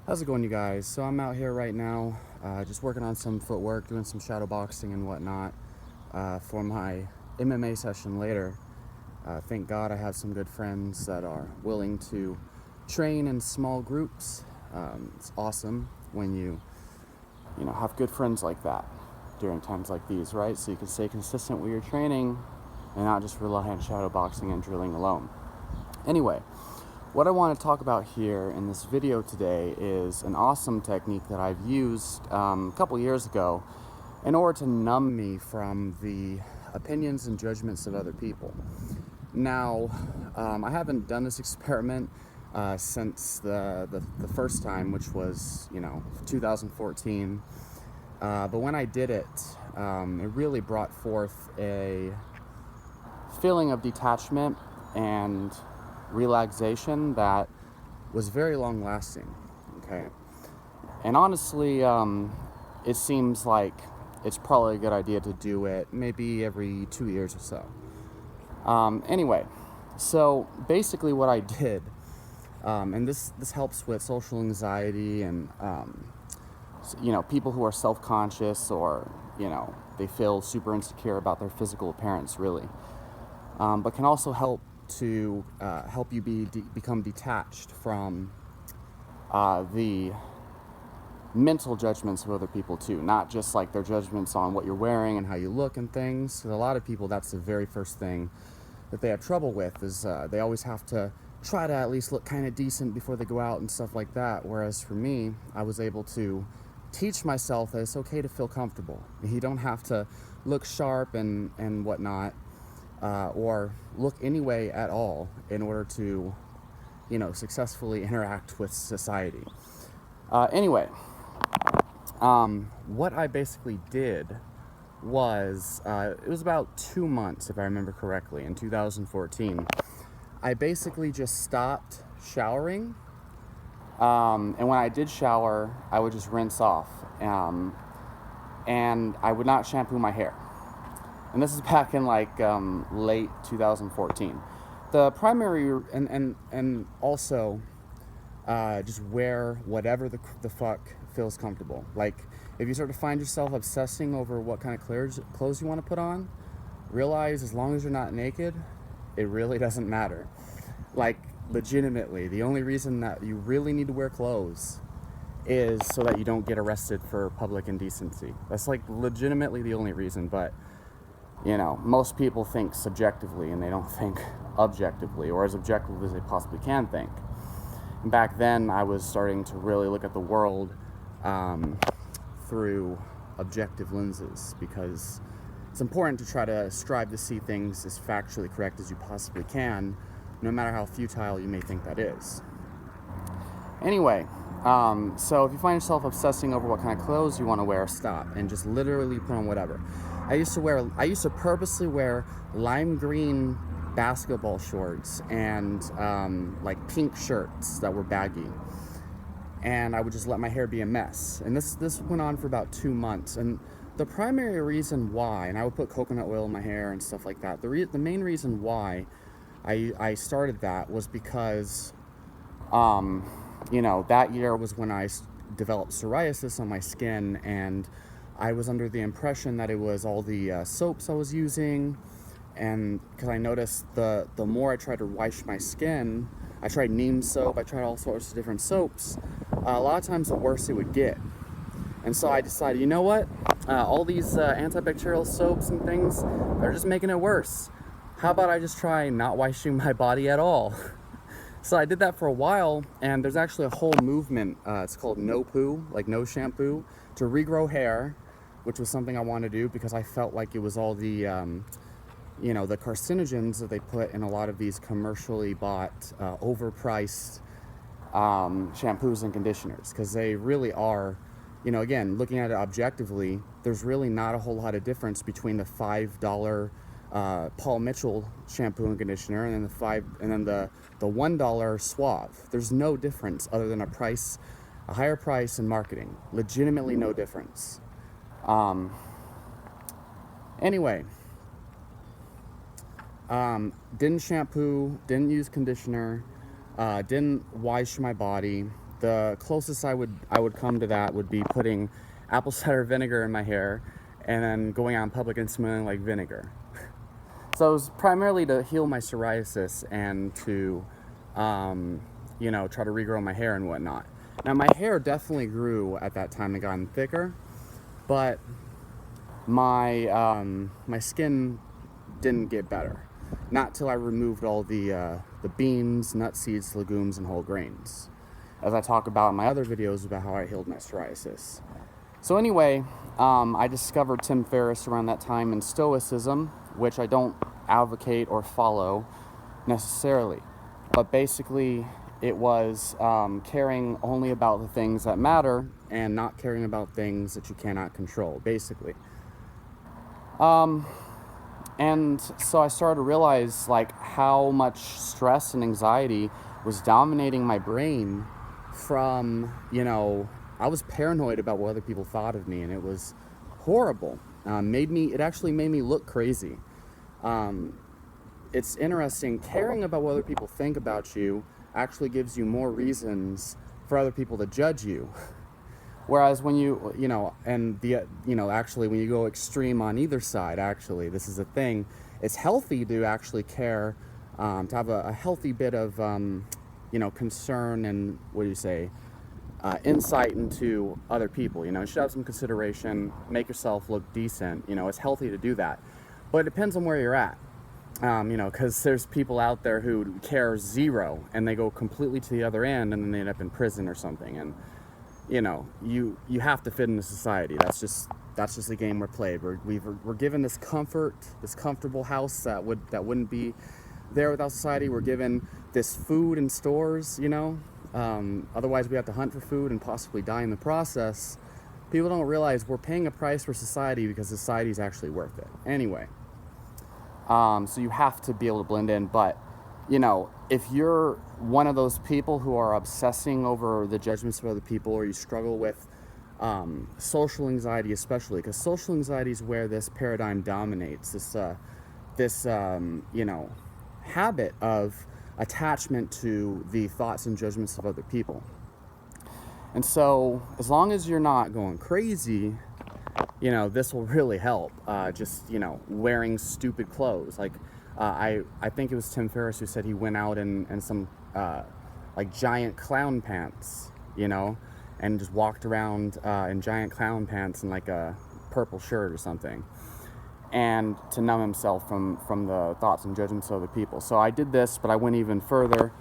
How's it going, you guys? So I'm out here right now, just working on some footwork, doing some shadow boxing and whatnot for my MMA session later. Thank God I have some good friends that are willing to train in small groups. It's awesome when you have good friends like that during times like these, right? So you can stay consistent with your training and not just rely on shadow boxing and drilling alone. Anyway, what I want to talk about here in this video today is an awesome technique that I've used a couple years ago in order to numb me from the opinions and judgments of other people. Now, I haven't done this experiment since the first time, which was 2014. But when I did it, it really brought forth a feeling of detachment and relaxation that was very long lasting. Okay, and honestly, it seems like it's probably a good idea to do it maybe every 2 years or so. Anyway, so basically what I did, and this helps with social anxiety and people who are self-conscious or they feel super insecure about their physical appearance, really, but can also help to help you become detached from the mental judgments of other people too, not just like their judgments on what you're wearing and how you look and things. Because a lot of people, that's the very first thing that they have trouble with, is they always have to try to at least look kind of decent before they go out and stuff like that. Whereas for me, I was able to teach myself that it's okay to feel comfortable. You don't have to look sharp and whatnot, or look any way at all in order to, successfully interact with society. Anyway, what I basically did was, it was about 2 months, if I remember correctly, in 2014. I basically just stopped showering, and when I did shower, I would just rinse off, and I would not shampoo my hair. And this is back in late 2014. The primary and also just wear whatever the fuck feels comfortable. Like, if you sort of find yourself obsessing over what kind of clothes you want to put on, realize as long as you're not naked, it really doesn't matter. Like, legitimately, the only reason that you really need to wear clothes is so that you don't get arrested for public indecency. That's like legitimately the only reason. But most people think subjectively and they don't think objectively, or as objectively as they possibly can think. And back then, I was starting to really look at the world through objective lenses, because it's important to try to strive to see things as factually correct as you possibly can, no matter how futile you may think that is. Anyway, so if you find yourself obsessing over what kind of clothes you want to wear, stop and just literally put on whatever. I used to purposely wear lime green basketball shorts and pink shirts that were baggy, and I would just let my hair be a mess. And this went on for about 2 months. And the primary reason why, and I would put coconut oil in my hair and stuff like that. The main reason why I started that was because that year was when I developed psoriasis on my skin, and I was under the impression that it was all the soaps I was using. And because I noticed the more I tried to wash my skin, I tried neem soap, I tried all sorts of different soaps, a lot of times the worse it would get. And so I decided, you know what, all these antibacterial soaps and things, they're just making it worse. How about I just try not washing my body at all? So I did that for a while, and there's actually a whole movement, it's called no poo, like no shampoo, to regrow hair, which was something I wanted to do because I felt like it was all the the carcinogens that they put in a lot of these commercially bought, overpriced shampoos and conditioners, because they really are, again, looking at it objectively, there's really not a whole lot of difference between the $5 Paul Mitchell shampoo and conditioner and then the $1 Suave. There's no difference other than a higher price and marketing. Legitimately no difference. Anyway, didn't shampoo, didn't use conditioner, didn't wash my body, the closest I would come to that would be putting apple cider vinegar in my hair and then going out in public and smelling like vinegar. So it was primarily to heal my psoriasis and to, try to regrow my hair and whatnot. Now, my hair definitely grew at that time and gotten thicker, but my skin didn't get better. Not till I removed all the beans, nuts, seeds, legumes, and whole grains, as I talk about in my other videos about how I healed my psoriasis. So anyway, I discovered Tim Ferriss around that time in Stoicism, which I don't advocate or follow necessarily. But basically, it was caring only about the things that matter and not caring about things that you cannot control, basically. And so I started to realize like how much stress and anxiety was dominating my brain from, I was paranoid about what other people thought of me, and it was horrible. It actually made me look crazy. It's interesting, caring about what other people think about you actually gives you more reasons for other people to judge you. Whereas when actually when you go extreme on either side, actually, this is a thing, it's healthy to actually care, to have a healthy bit of, concern and, insight into other people. You should have some consideration, make yourself look decent. It's healthy to do that. But it depends on where you're at. Because there's people out there who care zero, and they go completely to the other end, and then they end up in prison or something. And you have to fit into society. That's just the game we're played. We're given this comfort, this comfortable house that wouldn't be there without society. We're given this food in stores, otherwise we have to hunt for food and possibly die in the process. People don't realize we're paying a price for society because society is actually worth it. Anyway, so you have to be able to blend in, but if you're one of those people who are obsessing over the judgments of other people, or you struggle with social anxiety especially, because social anxiety is where this paradigm dominates, this habit of attachment to the thoughts and judgments of other people. And so as long as you're not going crazy, this will really help. Wearing stupid clothes. Like, I think it was Tim Ferriss who said he went out in some giant clown pants, and just walked around in giant clown pants and like a purple shirt or something, and to numb himself from the thoughts and judgments of other people. So I did this, but I went even further.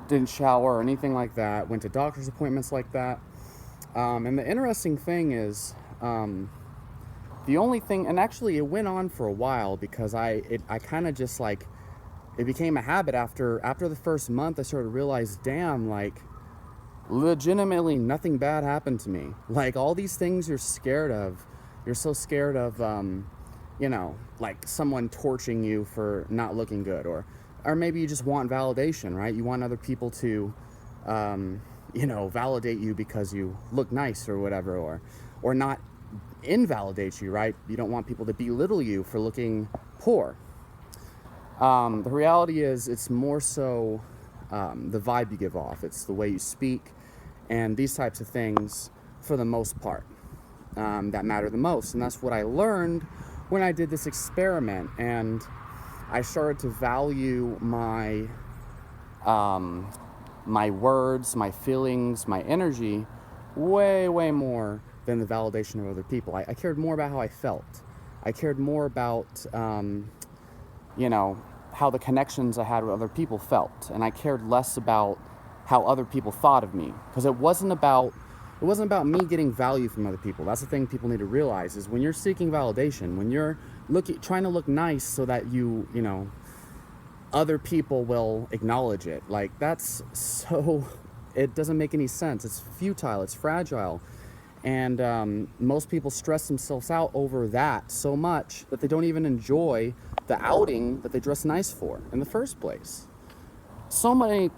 Didn't shower or anything like that. Went to doctor's appointments like that. And the interesting thing is, the only thing, and actually it went on for a while, because I kind of just it became a habit. After the first month, I started to realize, damn, legitimately nothing bad happened to me. All these things you're scared of, you're so scared of, someone torching you for not looking good, or maybe you just want validation, right? You want other people to, validate you because you look nice or whatever, or not invalidate you, right? You don't want people to belittle you for looking poor. The reality is, it's more so the vibe you give off. It's the way you speak, and these types of things, for the most part, that matter the most. And that's what I learned when I did this experiment, and I started to value my words, my feelings, my energy way, way more than the validation of other people. I cared more about how I felt. I cared more about, how the connections I had with other people felt. And I cared less about how other people thought of me. Because it wasn't about me getting value from other people. That's the thing people need to realize, is when you're seeking validation, when you're trying to look nice so that other people will acknowledge it. It doesn't make any sense. It's futile. It's fragile. And most people stress themselves out over that so much that they don't even enjoy the outing that they dress nice for in the first place. So many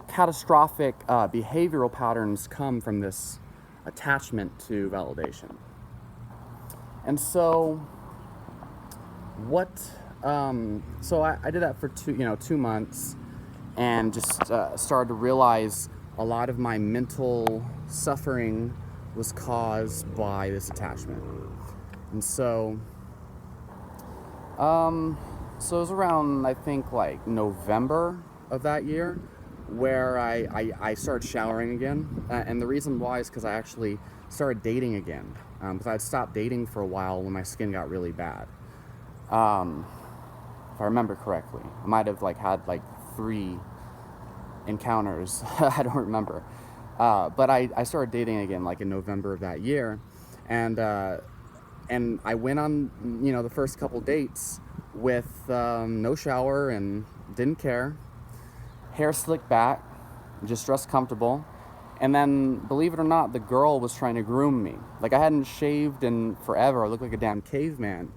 catastrophic behavioral patterns come from this attachment to validation. And so I did that for 2 months, and just started to realize a lot of my mental suffering was caused by this attachment. And so it was around, I think, like November of that year where I started showering again. And the reason why is because I actually started dating again. Because I'd stopped dating for a while when my skin got really bad. If I remember correctly. I might have had 3 encounters. I don't remember. But I started dating again in November of that year. And I went on, the first couple dates with no shower and didn't care. Hair slicked back, just dressed comfortable. And then, believe it or not, the girl was trying to groom me. I hadn't shaved in forever. I looked like a damn caveman.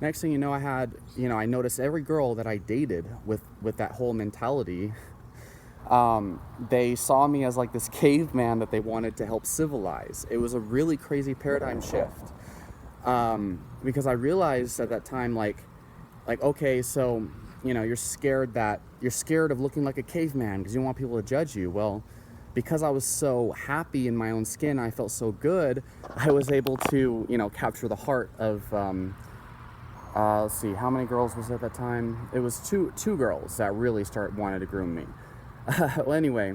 Next thing you know, I noticed every girl that I dated with that whole mentality, they saw me as this caveman that they wanted to help civilize. It was a really crazy paradigm shift. Because I realized at that time, okay, so, you're scared of looking like a caveman because you don't want people to judge you. Well, because I was so happy in my own skin, I felt so good, I was able to, capture the heart of, let's see, how many girls was it at that time? It was two girls that really wanted to groom me. Well, anyway,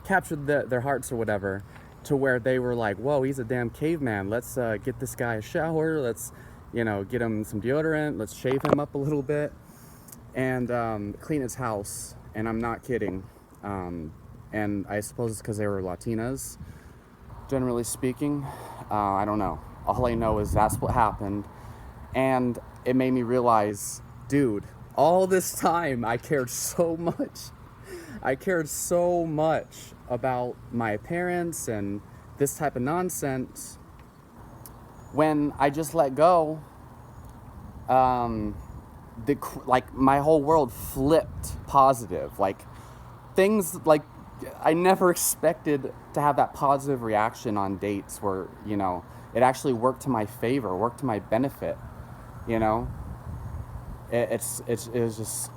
captured their hearts or whatever, to where they were like, whoa, he's a damn caveman. Let's get this guy a shower. Let's, get him some deodorant. Let's shave him up a little bit and clean his house. And I'm not kidding. And I suppose it's because they were Latinas, generally speaking. I don't know. All I know is that's what happened. And it made me realize, dude, all this time I cared so much. I cared so much about my appearance and this type of nonsense. When I just let go, my whole world flipped positive. Things I never expected to have that positive reaction on dates where, it actually worked to my favor, worked to my benefit. It was just,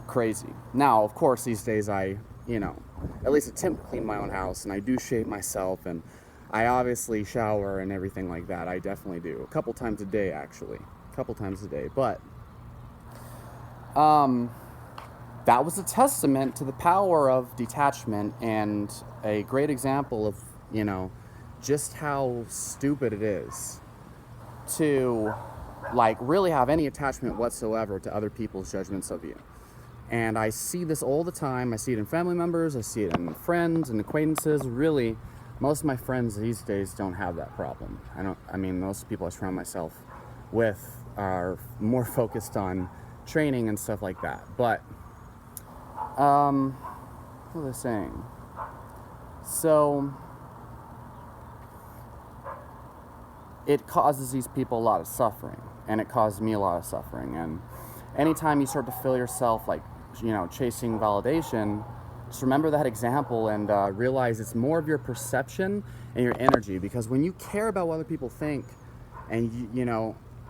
crazy. Now, of course, these days I, at least attempt to clean my own house, and I do shave myself, and I obviously shower and everything like that. I definitely do. A couple times a day, actually. But that was a testament to the power of detachment and a great example of, just how stupid it is to really have any attachment whatsoever to other people's judgments of you. And I see this all the time. I see it in family members, I see it in friends and acquaintances. Really, most of my friends these days don't have that problem. Most people I surround myself with are more focused on training and stuff like that. But what was I saying? So it causes these people a lot of suffering, and it caused me a lot of suffering. And anytime you start to feel yourself chasing validation, just remember that example and realize it's more of your perception and your energy. Because when you care about what other people think, and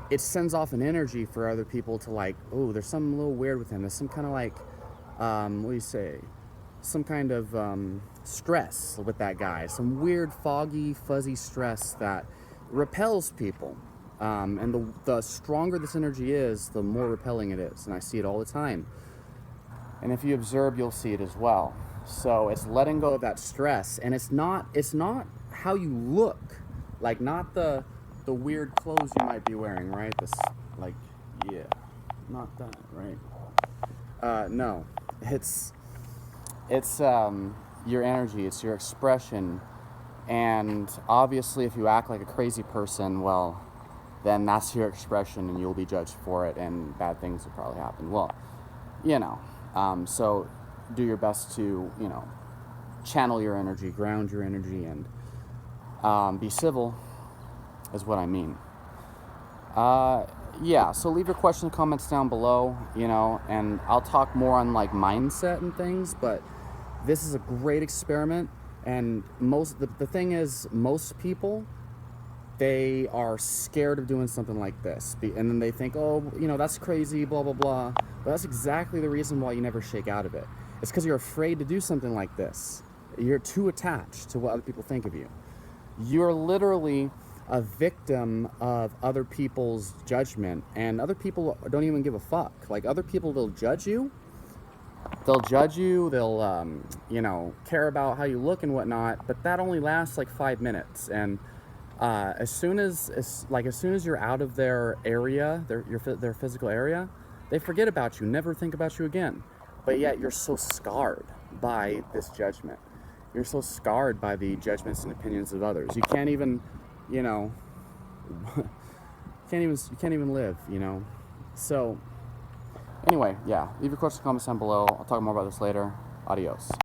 it sends off an energy for other people to oh, there's something a little weird with him. There's some kind of some kind of stress with that guy. Some weird, foggy, fuzzy stress that repels people. And the stronger this energy is, the more repelling it is. And I see it all the time. And if you observe, you'll see it as well. So it's letting go of that stress. And it's not how you look. Not the weird clothes you might be wearing, right? Not that, right? No. It's your energy, it's your expression. And obviously, if you act like a crazy person, well, then that's your expression and you'll be judged for it, and bad things will probably happen. Well, so do your best to, channel your energy, ground your energy, and be civil is what I mean. So leave your questions and comments down below, and I'll talk more on mindset and things, but this is a great experiment. And the thing is, most people, they are scared of doing something like this. And then they think, oh, that's crazy, blah, blah, blah. But that's exactly the reason why you never shake out of it. It's because you're afraid to do something like this. You're too attached to what other people think of you. You're literally a victim of other people's judgment, and other people don't even give a fuck. Like, other people will judge you. They'll judge you. They'll, care about how you look and whatnot. But that only lasts like 5 minutes. And as soon as you're out of their area, their physical area, they forget about you. Never think about you again. But yet you're so scarred by this judgment. You're so scarred by the judgments and opinions of others. You can't even, you can't even live. So anyway, yeah. Leave your questions, comments down below. I'll talk more about this later. Adios.